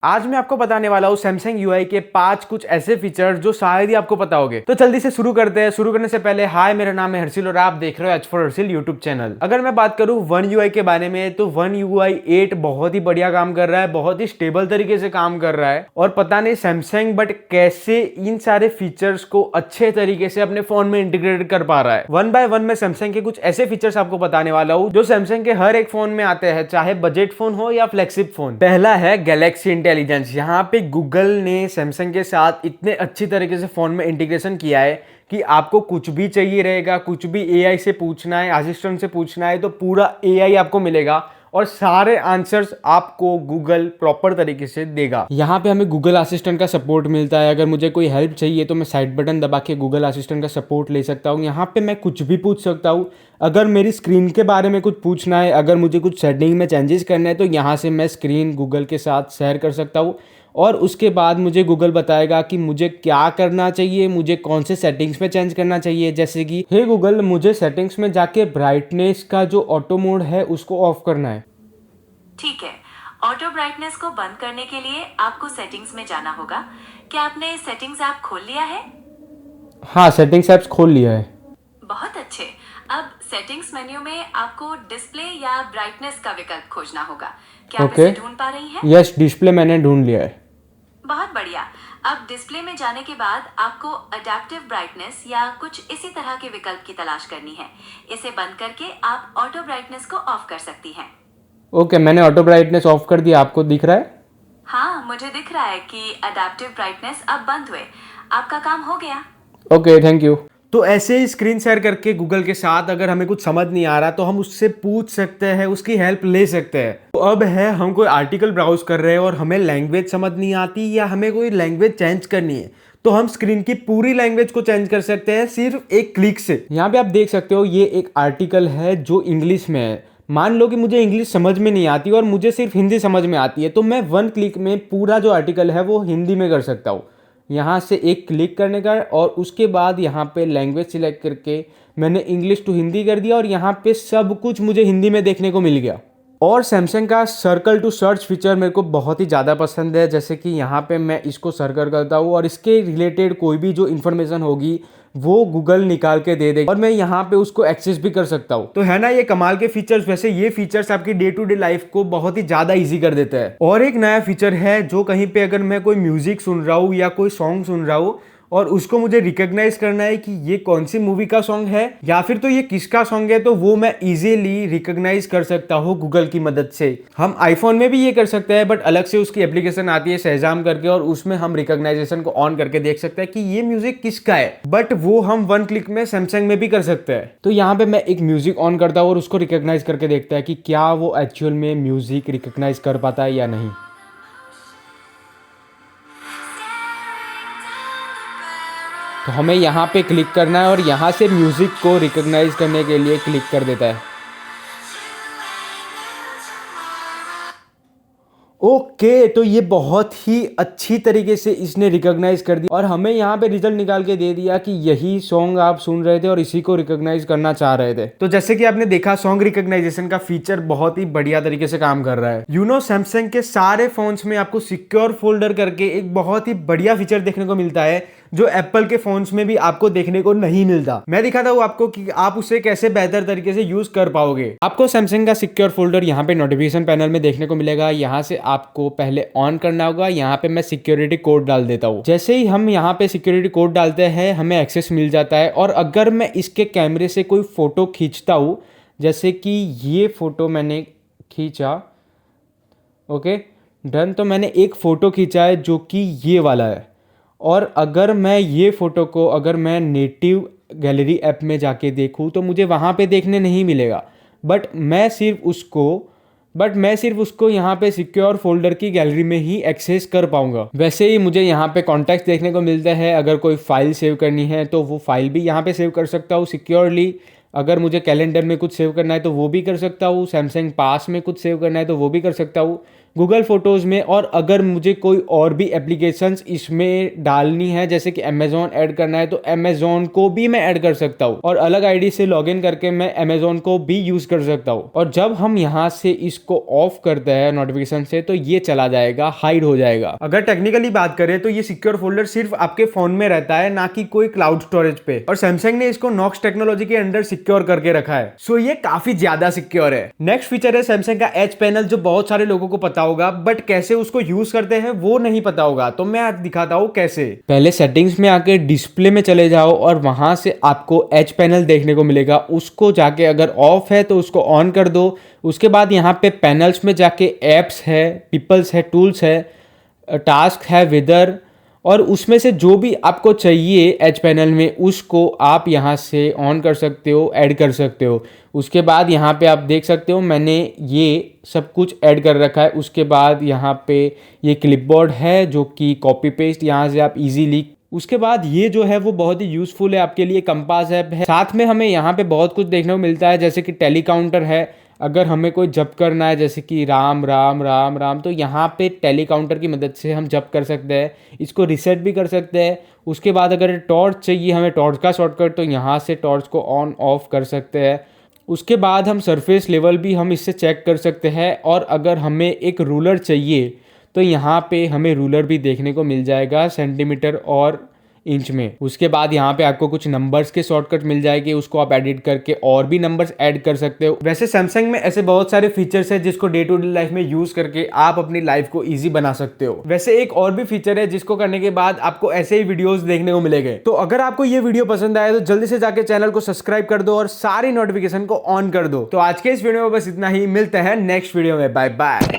आज मैं आपको बताने वाला हूँ सैमसंग यूआई के 5 कुछ ऐसे फीचर जो शायद ही आपको पता होंगे। तो जल्दी से शुरू करते हैं। शुरू करने से पहले हाय, मेरा नाम है हर्षिल और आप देख रहे हो H for Harshil YouTube channel. अगर मैं बात करूँ वन यूआई के बारे में तो वन यूआई 8 बहुत ही बढ़िया काम कर रहा है, बहुत ही स्टेबल तरीके से काम कर रहा है। और पता नहीं सैमसंग बट कैसे इन सारे फीचर्स को अच्छे तरीके से अपने फोन में इंटीग्रेट कर पा रहा है। वन बाय वन मैं सैमसंग के कुछ ऐसे फीचर्स आपको बताने वाला हूँ जो सैमसंग के हर एक फोन में आते हैं, चाहे बजट फोन हो या फ्लैगशिप फोन। पहला है गैलेक्सी इंटेलिजेंस। यहाँ पे गूगल ने सैमसंग के साथ इतने अच्छी तरीके से फोन में इंटीग्रेशन किया है कि आपको कुछ भी चाहिए रहेगा, कुछ भी एआई से पूछना है, असिस्टेंट से पूछना है तो पूरा एआई आपको मिलेगा और सारे आंसर्स आपको गूगल प्रॉपर तरीके से देगा। यहाँ पे हमें गूगल असिस्टेंट का सपोर्ट मिलता है। अगर मुझे कोई हेल्प चाहिए तो मैं साइड बटन दबा के गूगल असिस्टेंट का सपोर्ट ले सकता हूँ। यहाँ पे मैं कुछ भी पूछ सकता हूँ। अगर मेरी स्क्रीन के बारे में कुछ पूछना है, अगर मुझे कुछ सेटिंग में चेंजेस करना है तो यहाँ से मैं स्क्रीन गूगल के साथ शेयर कर सकता हूँ और उसके बाद मुझे गूगल बताएगा कि मुझे क्या करना चाहिए, मुझे कौन से सेटिंग्स में चेंज करना चाहिए। जैसे कि हे गूगल, मुझे सेटिंग्स में जाके ब्राइटनेस का जो ऑटो मोड है उसको ऑफ करना है। ठीक है, ऑटो ब्राइटनेस को बंद करने के लिए आपको सेटिंग्स में जाना होगा। क्या आपने सेटिंग्स ऐप खोल लिया है? हाँ, सेटिंग्स ऐप्स खोल लिया है। बहुत अच्छे। अब सेटिंग्स मेन्यू में आपको डिस्प्ले या ब्राइटनेस का विकल्प खोजना होगा। क्या आप इसे ढूंढ पा रही हैं? यस, डिस्प्ले मैंने ढूंढ लिया है। बहुत बढ़िया। अब डिस्प्ले में जाने के बाद आपको अडेप्टिव ब्राइटनेस या कुछ इसी तरह के विकल्प की तलाश करनी है। इसे बंद करके आप ऑटो ब्राइटनेस को ऑफ कर सकती हैं। ओके, मैंने ऑटो ब्राइटनेस ऑफ कर दिया। आपको दिख रहा है? हाँ, मुझे दिख रहा है कि अडेप्टिव ब्राइटनेस अब बंद हुए। आपका काम हो गया। Okay, thank you. तो ऐसे ही स्क्रीन शेयर करके गूगल के साथ अगर हमें कुछ समझ नहीं आ रहा तो हम उससे पूछ सकते हैं, उसकी हेल्प ले सकते हैं। तो अब है, हम कोई आर्टिकल ब्राउज कर रहे हैं और हमें लैंग्वेज समझ नहीं आती या हमें कोई लैंग्वेज चेंज करनी है तो हम स्क्रीन की पूरी लैंग्वेज को चेंज कर सकते हैं सिर्फ एक क्लिक से। यहाँ पे आप देख सकते हो ये एक आर्टिकल है जो इंग्लिश में है। मान लो कि मुझे इंग्लिश समझ में नहीं आती और मुझे सिर्फ हिंदी समझ में आती है तो मैं वन क्लिक में पूरा जो आर्टिकल है वो हिंदी में कर सकता हूँ। यहाँ से एक क्लिक करने का और उसके बाद यहाँ पे लैंग्वेज सिलेक्ट करके मैंने इंग्लिश टू हिंदी कर दिया और यहाँ पे सब कुछ मुझे हिंदी में देखने को मिल गया। और सैमसंग का सर्कल टू सर्च फीचर मेरे को बहुत ही ज़्यादा पसंद है। जैसे कि यहाँ पे मैं इसको सर्कल करता हूँ और इसके रिलेटेड कोई भी जो इन्फॉर्मेशन होगी वो गूगल निकाल के दे देगा और मैं यहाँ पे उसको एक्सेस भी कर सकता हूँ। तो है ना ये कमाल के फीचर्स। वैसे ये फीचर्स आपकी डे टू डे लाइफ को बहुत ही ज़्यादा इजी कर देता है। और एक नया फीचर है जो कहीं पे अगर मैं कोई म्यूजिक सुन रहा हूँ या कोई सॉन्ग सुन रहा हूँ और उसको मुझे रिकॉग्नाइज करना है कि ये कौन सी मूवी का सॉन्ग है या फिर तो ये किसका सॉन्ग है, तो वो मैं इजीली रिकॉग्नाइज कर सकता हूँ गूगल की मदद से। हम आईफोन में भी ये कर सकते हैं बट अलग से उसकी एप्लीकेशन आती है सहजाम करके और उसमें हम रिकॉग्नाइजेशन को ऑन करके देख सकते हैं कि ये म्यूजिक किसका है, बट वो हम वन क्लिक में सैमसंग में भी कर सकते हैं। तो यहाँ पे मैं एक म्यूजिक ऑन करता हूँ और उसको रिकॉग्नाइज करके देखता है कि क्या वो एक्चुअल में म्यूजिक रिकॉग्नाइज कर पाता है या नहीं। तो हमें यहाँ पे क्लिक करना है और यहाँ से म्यूज़िक को रिकॉग्नाइज करने के लिए क्लिक कर देता है। ओके, तो ये बहुत ही अच्छी तरीके से इसने रिकॉग्नाइज कर दिया और हमें यहाँ पे रिजल्ट निकाल के दे दिया कि यही सॉन्ग आप सुन रहे थे और इसी को रिकॉग्नाइज करना चाह रहे थे। तो जैसे कि आपने देखा सॉन्ग रिकॉग्नाइजेशन का फीचर बहुत ही बढ़िया तरीके से काम कर रहा है। सैमसंग के सारे फोन्स में आपको सिक्योर फोल्डर करके एक बहुत ही बढ़िया फीचर देखने को मिलता है जो एप्पल के फोन्स में भी आपको देखने को नहीं मिलता। मैं दिखाता हूँ आपको कि आप उसे कैसे बेहतर तरीके से यूज कर पाओगे। आपको सैमसंग का सिक्योर फोल्डर यहाँ पे नोटिफिकेशन पैनल में देखने को मिलेगा। यहाँ से आपको पहले ऑन करना होगा। यहाँ पे मैं सिक्योरिटी कोड डाल देता हूँ। जैसे ही हम यहाँ पे सिक्योरिटी कोड डालते हैं हमें एक्सेस मिल जाता है और अगर मैं इसके कैमरे से कोई फोटो खींचता हूँ, जैसे कि ये फोटो मैंने खींचा, ओके डन, तो मैंने एक फोटो खींचा है जो कि ये वाला है और अगर मैं ये फोटो को अगर मैं नेटिव गैलरी ऐप में जाके देखूँ तो मुझे वहाँ पे देखने नहीं मिलेगा, बट मैं सिर्फ उसको यहाँ पे सिक्योर फोल्डर की गैलरी में ही एक्सेस कर पाऊंगा। वैसे ही मुझे यहाँ पे कॉन्टैक्ट देखने को मिलता है। अगर कोई फाइल सेव करनी है तो वो फाइल भी यहाँ पे सेव कर सकता हूँ सिक्योरली। अगर मुझे कैलेंडर में कुछ सेव करना है तो वो भी कर सकता हूँ। सैमसंग पास में कुछ सेव करना है तो वो भी कर सकता हूँ। गूगल फोटोज़ में, और अगर मुझे कोई और भी एप्लीकेशंस इसमें डालनी है जैसे कि अमेजोन ऐड करना है तो अमेजोन को भी मैं ऐड कर सकता हूँ, और अलग आईडी से लॉगिन करके मैं अमेजोन को भी यूज़ कर सकता हूँ। और जब हम यहाँ से इसको ऑफ करते हैं नोटिफिकेशन से तो ये चला जाएगा, हाइड हो जाएगा। अगर टेक्निकली बात करें तो ये सिक्योर फोल्डर सिर्फ आपके फोन में रहता है, ना कि कोई क्लाउड स्टोरेज पे, और सैमसंग ने इसको नॉक्स टेक्नोलॉजी के अंडर सिक्योर करके रखा है। सो ये काफी ज्यादा सिक्योर है। नेक्स्ट फीचर है सैमसंग का एज पैनल, जो बहुत सारे लोगों को पता होगा बट कैसे उसको यूज करते हैं वो नहीं पता होगा, तो मैं आज दिखाता हूँ कैसे। पहले सेटिंग्स में आके डिस्प्ले में चले जाओ और वहां से आपको एज पैनल देखने को मिलेगा, उसको जाके अगर ऑफ है तो उसको ऑन कर दो। उसके बाद यहाँ पे पैनल्स में जाके एप्स है, पीपल्स है, टूल्स है, टास्क है, वेदर, और उसमें से जो भी आपको चाहिए एज पैनल में उसको आप यहाँ से ऑन कर सकते हो, ऐड कर सकते हो। उसके बाद यहाँ पे आप देख सकते हो मैंने ये सब कुछ ऐड कर रखा है। उसके बाद यहाँ पे ये क्लिपबोर्ड है जो कि कॉपी पेस्ट यहाँ से आप इजीली। उसके बाद ये जो है वो बहुत ही यूज़फुल है आपके लिए, कंपास ऐप है। साथ में हमें यहाँ पे बहुत कुछ देखने को मिलता है जैसे कि टेली काउंटर है, अगर हमें कोई जप करना है जैसे कि राम राम राम राम, तो यहाँ पे टेली काउंटर की मदद से हम जप कर सकते हैं, इसको रिसेट भी कर सकते हैं। उसके बाद अगर टॉर्च चाहिए हमें, टॉर्च का शॉर्टकट, तो यहाँ से टॉर्च को ऑन ऑफ कर सकते हैं। उसके बाद हम सरफेस लेवल भी हम इससे चेक कर सकते हैं, और अगर हमें एक रूलर चाहिए तो यहाँ पे हमें रूलर भी देखने को मिल जाएगा सेंटीमीटर और इंच में। उसके बाद यहाँ पे आपको कुछ नंबर्स के शॉर्टकट मिल जाएंगे, उसको आप एडिट करके और भी नंबर्स ऐड कर सकते हो। वैसे सैमसंग में ऐसे बहुत सारे फीचर्स हैं जिसको डे टू डे लाइफ में यूज करके आप अपनी लाइफ को इजी बना सकते हो। वैसे एक और भी फीचर है जिसको करने के बाद आपको ऐसे ही वीडियोस देखने को मिलेंगे। तो अगर आपको ये वीडियो पसंद आए तो जल्दी से जाके चैनल को सब्सक्राइब कर दो और सारी नोटिफिकेशन को ऑन कर दो। तो आज के इस वीडियो में बस इतना ही, मिलते हैं नेक्स्ट वीडियो में, बाय बाय।